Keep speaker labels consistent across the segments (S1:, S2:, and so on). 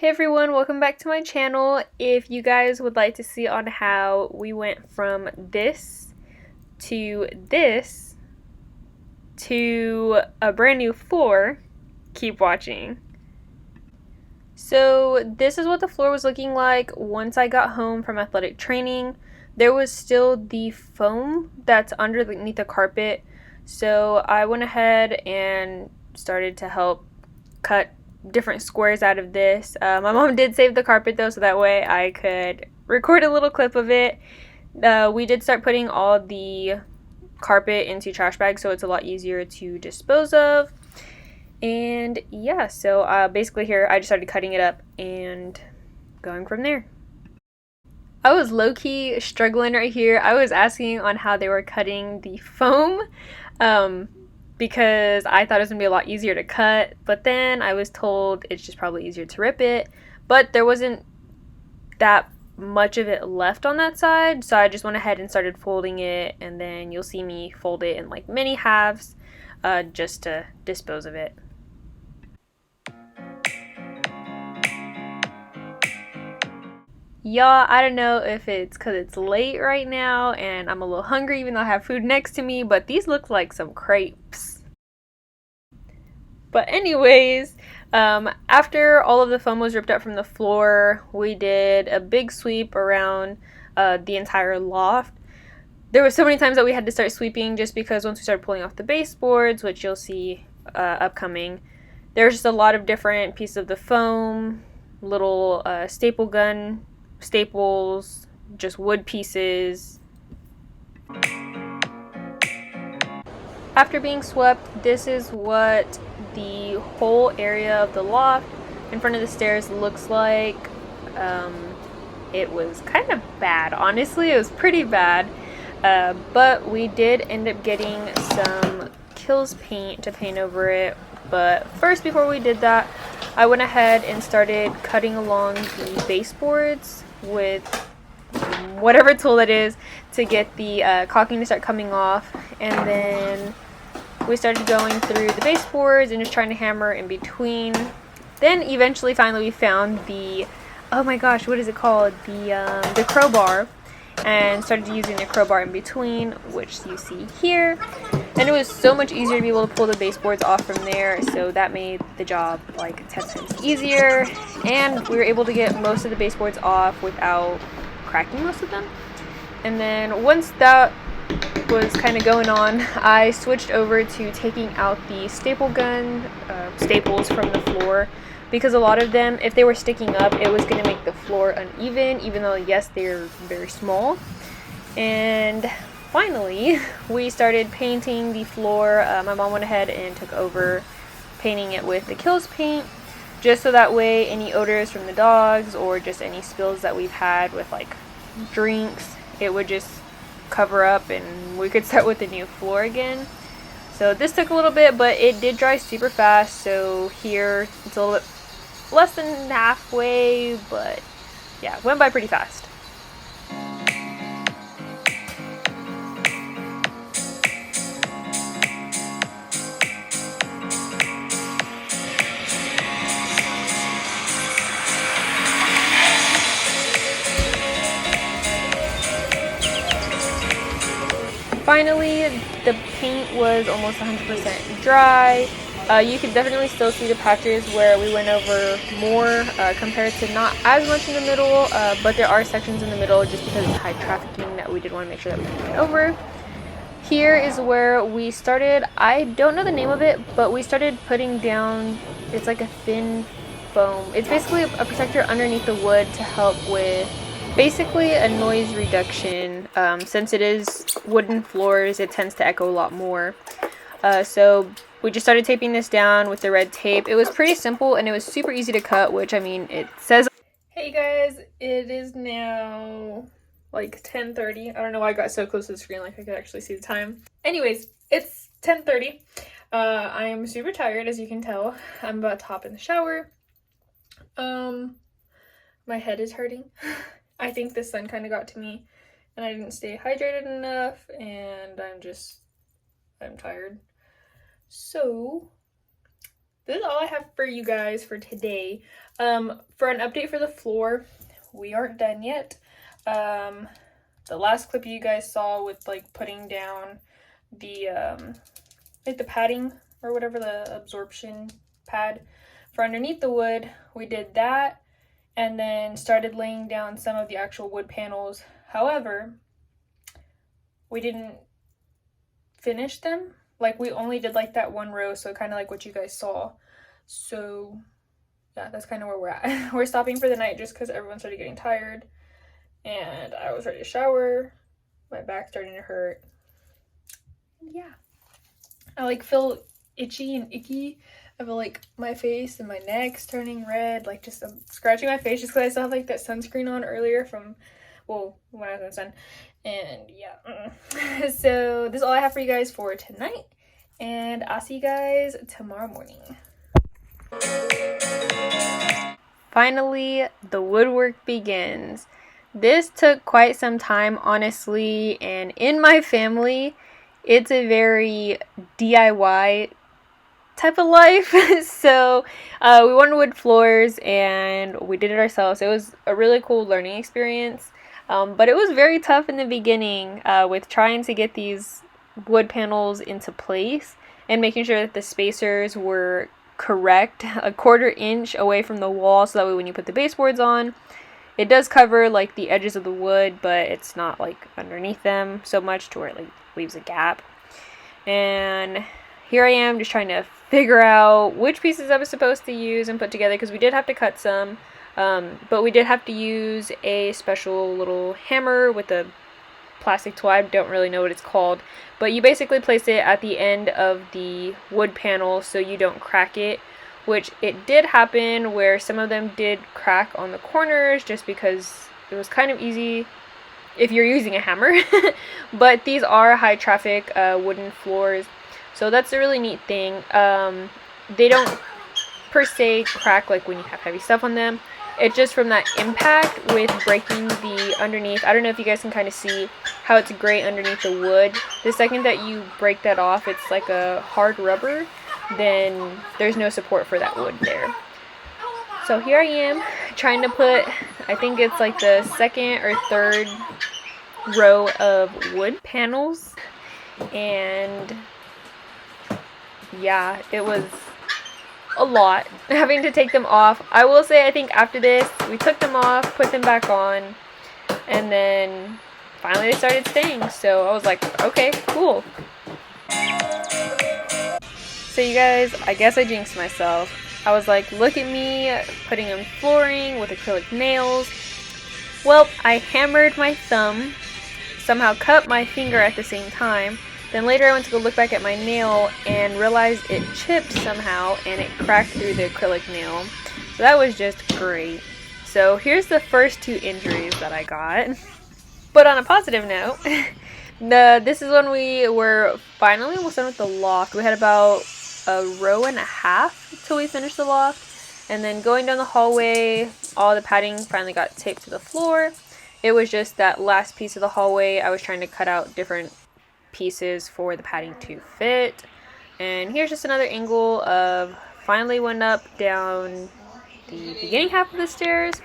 S1: everyone, welcome back to my channel. If you guys would like to see on how we went from this to a brand new floor, keep watching. So this is what the floor was looking like once I got home from athletic training. There was still the foam that's underneath the carpet, so I went ahead and started to help cut different squares out of this. My mom did save the carpet though, so that way I could record a little clip of it. We did start putting all the carpet into trash bags, so it's a lot easier to dispose of. And yeah, so basically here I just started cutting it up and going from there. I was low-key struggling right here. I was asking on how they were cutting the foam because I thought it was going to be a lot easier to cut, but then I was told it's just probably easier to rip it, but there wasn't that much of it left on that side, so I just went ahead and started folding it, and then you'll see me fold it in like mini halves just to dispose of it. Y'all, I don't know if it's because it's late right now and I'm a little hungry even though I have food next to me, but these look like some crepes. But anyways, after all of the foam was ripped up from the floor, we did a big sweep around the entire loft. There were so many times that we had to start sweeping just because once we started pulling off the baseboards, which you'll see upcoming, there's just a lot of different pieces of the foam, little staple gun staples, just wood pieces. After being swept, this is what the whole area of the loft in front of the stairs looks like. It was kind of bad, honestly. It was pretty bad, but we did end up getting some Kills paint to paint over it. But first, before we did that, I went ahead and started cutting along the baseboards with whatever tool it is to get the caulking to start coming off, and then we started going through the baseboards and just trying to hammer in between. Then eventually, finally, we found the, oh my gosh, what is it called? The crowbar, and started using the crowbar in between, which you see here. And it was so much easier to be able to pull the baseboards off from there, so that made the job like 10 times easier. And we were able to get most of the baseboards off without cracking most of them. And then once that was kind of going on, I switched over to taking out the staple gun staples from the floor, because a lot of them, if they were sticking up, it was going to make the floor uneven, even though yes, they're very small. And finally, we started painting the floor. My mom went ahead and took over painting it with the Kills paint, just so that way any odors from the dogs or just any spills that we've had with like drinks, it would just cover up and we could start with the new floor again. So this took a little bit, but it did dry super fast. So here it's a little bit less than halfway, but yeah, went by pretty fast. Finally, the paint was almost 100% dry. You could definitely still see the patches where we went over more compared to not as much in the middle, but there are sections in the middle just because it's high trafficking that we did want to make sure that we could get over. Here is where we started. I don't know the name of it, but we started putting down, it's like a thin foam. It's basically a protector underneath the wood to help with basically a noise reduction. Since it is wooden floors, it tends to echo a lot more. So we just started taping this down with the red tape. It was pretty simple and it was super easy to cut, which I mean, it says. Hey guys, it is now like 10:30. I don't know why I got so close to the screen, like I could actually see the time. Anyways, it's 10:30. I am super tired, as you can tell. I'm about to hop in the shower. My head is hurting. I think the sun kind of got to me and I didn't stay hydrated enough, and I'm tired. So this is all I have for you guys for today. For an update for the floor, we aren't done yet. The last clip you guys saw with like putting down the like the padding or whatever, the absorption pad for underneath the wood, we did that and then started laying down some of the actual wood panels. However, we didn't finish them. Like, we only did like that one row, so kind of like what you guys saw. So yeah, that's kind of where we're at. We're stopping for the night just because everyone started getting tired and I was ready to shower. My back's starting to hurt. Yeah, I like feel itchy and icky. I feel like my face and my neck's turning red, like just scratching my face just because I still have like that sunscreen on earlier from, well, when I was in the sun. And yeah, so this is all I have for you guys for tonight, and I'll see you guys tomorrow morning. Finally, the woodwork begins. This took quite some time, honestly, and in my family, it's a very DIY type of life. So we wanted wood floors and we did it ourselves. It was a really cool learning experience, but it was very tough in the beginning with trying to get these wood panels into place and making sure that the spacers were correct, a 1/4 inch away from the wall, so that way when you put the baseboards on, it does cover like the edges of the wood, but it's not like underneath them so much to where it like leaves a gap. And here I am just trying to figure out which pieces I was supposed to use and put together, because we did have to cut some, but we did have to use a special little hammer with a plastic tool. I don't really know what it's called, but you basically place it at the end of the wood panel so you don't crack it, which it did happen where some of them did crack on the corners just because it was kind of easy if you're using a hammer. But these are high traffic wooden floors, so that's a really neat thing. They don't per se crack like when you have heavy stuff on them. It's just from that impact with breaking the underneath. I don't know if you guys can kind of see how it's gray underneath the wood. The second that you break that off, it's like a hard rubber, then there's no support for that wood there. So here I am trying to put, I think it's like the second or third row of wood panels, and yeah, it was a lot having to take them off. I will say, I think after this we took them off, put them back on, and then finally they started staying, so I was like, okay, cool. So you guys, I guess I jinxed myself. I was like, look at me putting in flooring with acrylic nails. Well, I hammered my thumb, somehow cut my finger at the same time. Then later I went to go look back at my nail and realized it chipped somehow and it cracked through the acrylic nail. So that was just great. So here's the first 2 injuries that I got. But on a positive note, this is when we were finally almost done with the loft. We had about a row and a half till we finished the loft. And then going down the hallway, all the padding finally got taped to the floor. It was just that last piece of the hallway. I was trying to cut out different pieces for the padding to fit. And here's just another angle of finally went up down the beginning half of the stairs,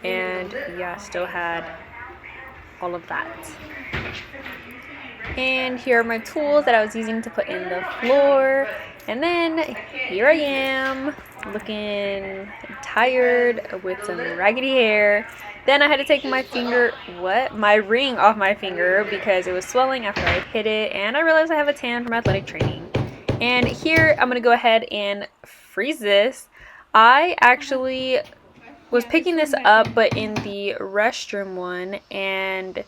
S1: and yeah, still had all of that. And here are my tools that I was using to put in the floor. And then here I am looking tired with some raggedy hair. Then I had to take my ring off my finger because it was swelling after I hit it, and I realized I have a tan from athletic training. And here I'm gonna go ahead and freeze this. I actually was picking this up, but in the restroom one, and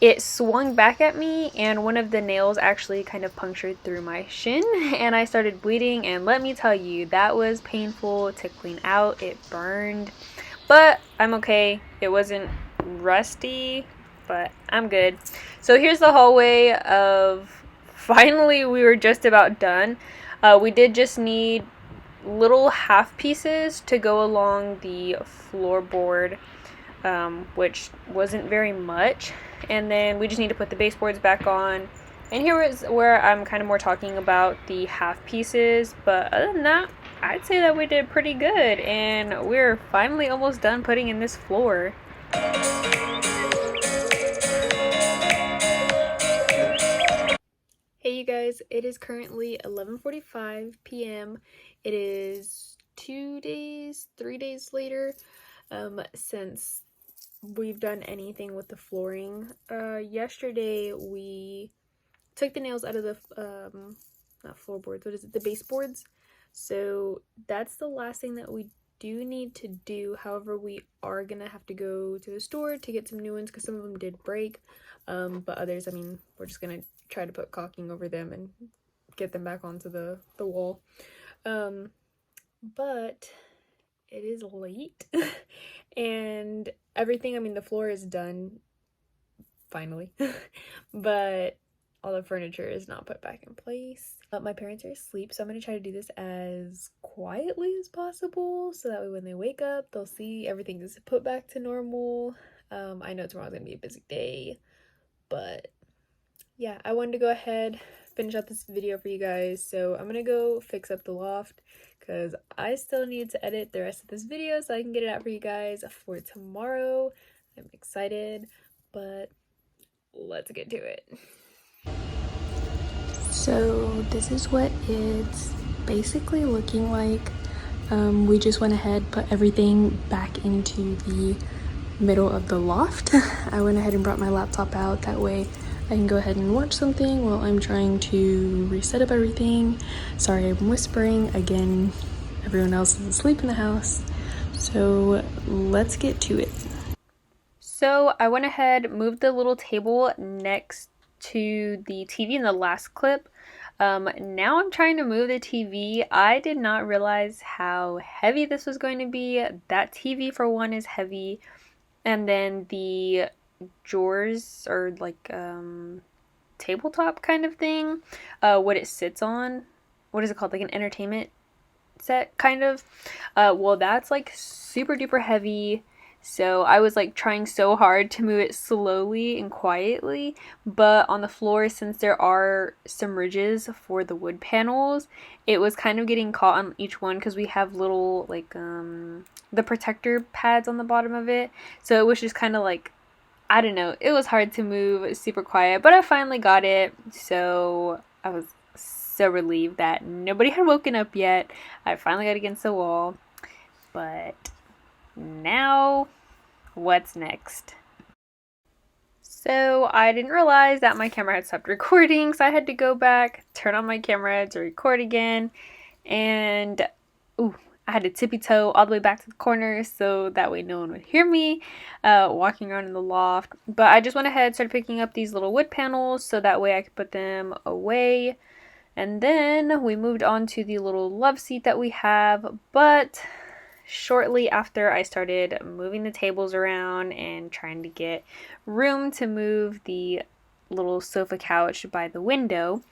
S1: it swung back at me, and one of the nails actually kind of punctured through my shin, and I started bleeding, and let me tell you, that was painful to clean out. It burned. But I'm okay. It wasn't rusty, but I'm good. So here's the hallway of, finally we were just about done. We did just need little half pieces to go along the floorboard, which wasn't very much. And then we just need to put the baseboards back on. And here is where I'm kind of more talking about the half pieces. But other than that, I'd say that we did pretty good, and we're finally almost done putting in this floor. Hey you guys, it is currently 11:45 p.m. It is 3 days later since we've done anything with the flooring. Yesterday we took the nails out of the not floorboards, what is it, the baseboards. So that's the last thing that we do need to do. However, we are gonna have to go to the store to get some new ones because some of them did break, but others, I mean, we're just gonna try to put caulking over them and get them back onto the wall. But it is late and everything, I mean, the floor is done finally, but all the furniture is not put back in place. My parents are asleep, so I'm gonna try to do this as quietly as possible so that way when they wake up, they'll see everything is put back to normal. I know tomorrow's gonna be a busy day, but yeah, I wanted to go ahead, finish out this video for you guys, so I'm gonna go fix up the loft because I still need to edit the rest of this video so I can get it out for you guys for tomorrow. I'm excited, but let's get to it. So this is what it's basically looking like. We just went ahead, put everything back into the middle of the loft. I went ahead and brought my laptop out, that way I can go ahead and watch something while I'm trying to reset up everything. Sorry, I'm whispering again, everyone else is asleep in the house, so let's get to it. So I went ahead, moved the little table next to the TV in the last clip. Now I'm trying to move the TV. I did not realize how heavy this was going to be. That TV for one is heavy, and then the drawers or like tabletop kind of thing, what it sits on, what is it called, like an entertainment set kind of, well, that's like super duper heavy. So I was like trying so hard to move it slowly and quietly, but on the floor, since there are some ridges for the wood panels, it was kind of getting caught on each one because we have little like the protector pads on the bottom of it. So it was just kind of like, I don't know, it was hard to move super quiet, but I finally got it. So I was so relieved that nobody had woken up yet. I finally got against the wall, but now what's next? So I didn't realize that my camera had stopped recording, so I had to go back, turn on my camera to record again, and I had to tippy toe all the way back to the corner so that way no one would hear me walking around in the loft. But I just went ahead and started picking up these little wood panels so that way I could put them away. And then we moved on to the little love seat that we have, but shortly after I started moving the tables around and trying to get room to move the little sofa couch by the window,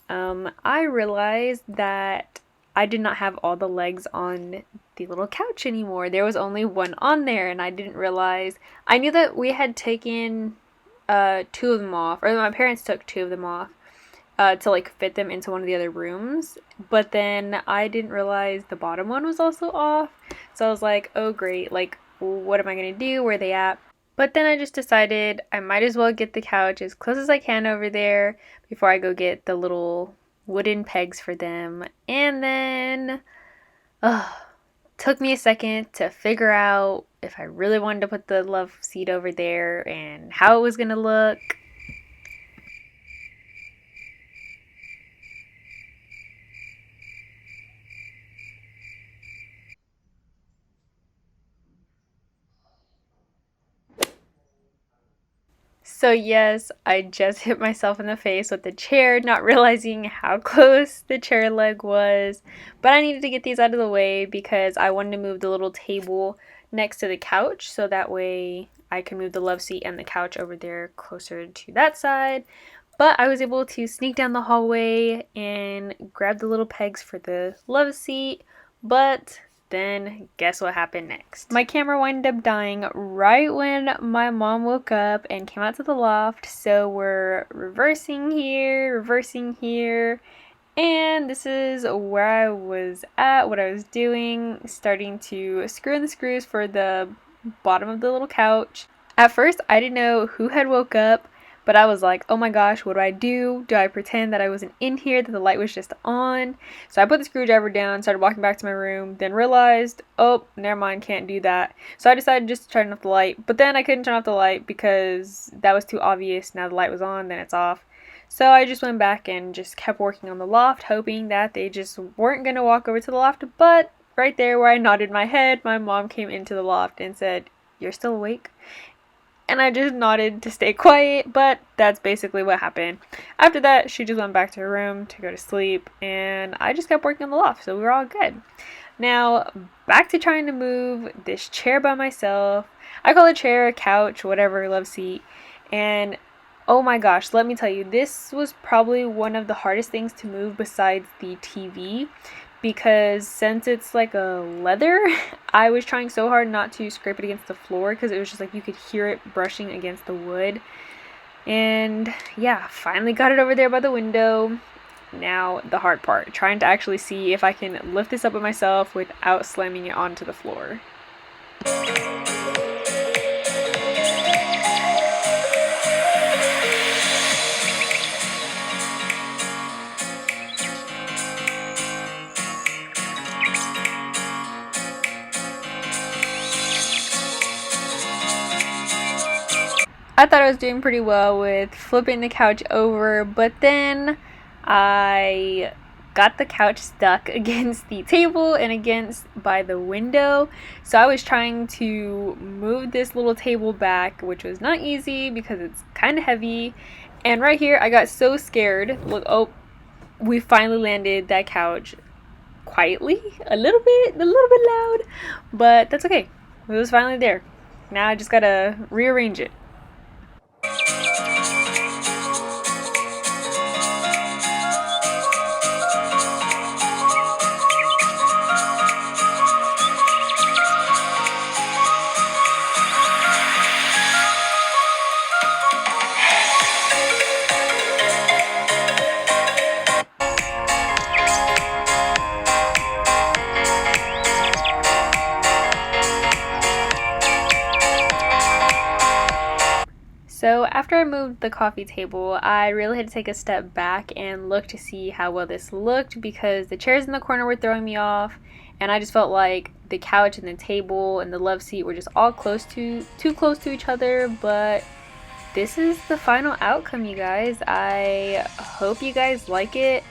S1: I realized that I did not have all the legs on the little couch anymore. There was only one on there, and I didn't realize. I knew that we had taken 2 of them off, or my parents took 2 of them off to like fit them into one of the other rooms, but then I didn't realize the bottom one was also off. So I was like, oh great, like what am I gonna do? Where are they at? But then I just decided I might as well get the couch as close as I can over there before I go get the little wooden pegs for them. And then took me a second to figure out if I really wanted to put the love seat over there and how it was gonna look. So yes, I just hit myself in the face with the chair, not realizing how close the chair leg was. But I needed to get these out of the way because I wanted to move the little table next to the couch so that way I can move the love seat and the couch over there closer to that side. But I was able to sneak down the hallway and grab the little pegs for the love seat, but then guess what happened next? My camera wound up dying right when my mom woke up and came out to the loft. So we're reversing here, And this is where I was at, what I was doing, starting to screw in the screws for the bottom of the little couch. At first, I didn't know who had woke up, but I was like, oh my gosh, what do I do? Do I pretend that I wasn't in here, that the light was just on? So I put the screwdriver down, started walking back to my room, then realized, oh, never mind, can't do that. So I decided just to turn off the light, but then I couldn't turn off the light because that was too obvious. Now the light was on, then it's off. So I just went back and just kept working on the loft, hoping that they just weren't going to walk over to the loft. But right there where I nodded my head, my mom came into the loft and said, "You're still awake?" And I just nodded to stay quiet, but that's basically what happened. After that, she just went back to her room to go to sleep, and I just kept working on the loft, so we were all good. Now, back to trying to move this chair by myself. I call it a chair, a couch, whatever, love seat. And oh my gosh, let me tell you, this was probably one of the hardest things to move besides the TV, because since it's like a leather, I was trying so hard not to scrape it against the floor because it was just like you could hear it brushing against the wood. And yeah, finally got it over there by the window. Now the hard part, trying to actually see if I can lift this up by myself without slamming it onto the floor. I thought I was doing pretty well with flipping the couch over, but then I got the couch stuck against the table and against by the window. So I was trying to move this little table back, which was not easy because it's kind of heavy. And right here, I got so scared. Look, oh, we finally landed that couch quietly, a little bit loud, but that's okay. It was finally there. Now I just gotta rearrange it. So after I moved the coffee table, I really had to take a step back and look to see how well this looked, because the chairs in the corner were throwing me off, and I just felt like the couch and the table and the love seat were just all too close to each other. But this is the final outcome, you guys. I hope you guys like it.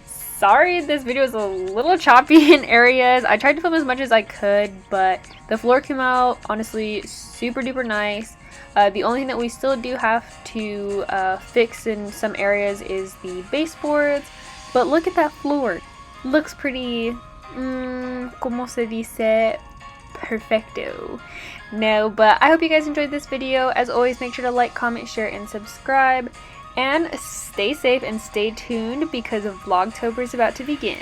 S1: Sorry this video is a little choppy in areas. I tried to film as much as I could, but the floor came out honestly super duper nice. The only thing that we still do have to fix in some areas is the baseboards, but look at that floor. Looks pretty, como se dice, perfecto. No, but I hope you guys enjoyed this video. As always, make sure to like, comment, share, and subscribe. And stay safe and stay tuned because Vlogtober is about to begin.